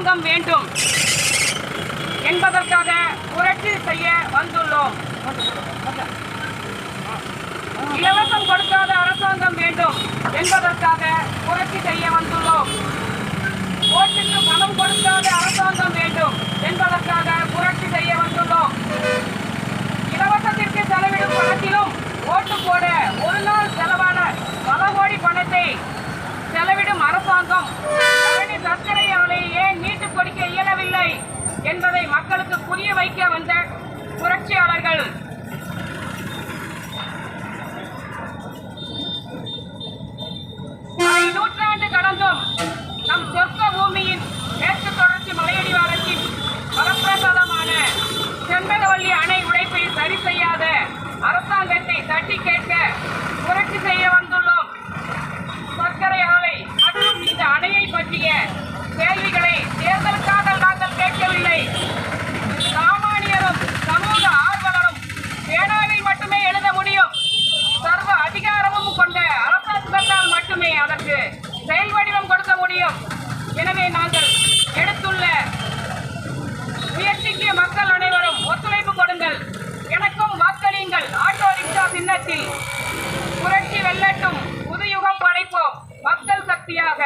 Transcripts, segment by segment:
அரசாங்கம் வேண்டும் என்பதற்காக புரட்சி செய்ய வந்துள்ளோம். இலவசம் கொடுக்காத அரசாங்கம் வேண்டும் என்பதற்காக புரட்சி செய்ய வந்துள்ளோம். ஓட்டுக்கு பணம் கொடுக்காத அரசாங்கம் வேண்டும் என்பதற்காக புரட்சி செய்ய வந்துள்ளோம். இலவசத்திற்கு செலவிடும் பணத்திலும் ஓட்டு போட ஒரு நாள் செலவான பல கோடி பணத்தை செலவிடும் அரசாங்கம் பழனி சர்க்கரை ஆலை ஏன் மீட்டு கொடுக்க இயலவில்லை என்பதை மக்களுக்கு புரிய வைக்க வந்த புரட்சியாளர்கள். நூற்றாண்டு கடந்தும் நம் சொர்க்க பூமியின் மேற்கு தொடர்ச்சி மலையடிவாரத்தின் வரப்பிரசாதமான செண்பகவல்லி அணை உடைப்பை சரி செய்யாத அரசாங்கத்தை தட்டி கேட்க புரட்சி செய்ய வந்துள்ளோம். சர்க்கரை ஆலை மற்றும் இந்த அணையை பற்றிய கேள்விகளை தேர்தலுக்காக நாங்கள் கேட்கவில்லை. சாமானியரும் சமூக ஆர்வலரும் பேனாவில் மட்டுமே எழுத முடியும். சர்வ அதிகாரமும் கொண்ட அரசாங்கத்தால் மட்டுமே அதற்கு செயல் வடிவம் கொடுக்க முடியும். எனவே நாங்கள் எடுத்துள்ள முயற்சிக்கு மக்கள் அனைவரும் ஒத்துழைப்பு கொடுங்கள். எனக்கும் வாக்களியுங்கள். ஆட்டோ ரிக்ஷா சின்னத்தில் புரட்சி வெல்லட்டும். புதுயுகம் படைப்போம். மக்கள் சக்தியாக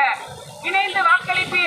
இணைந்து வாக்களிப்பீர்.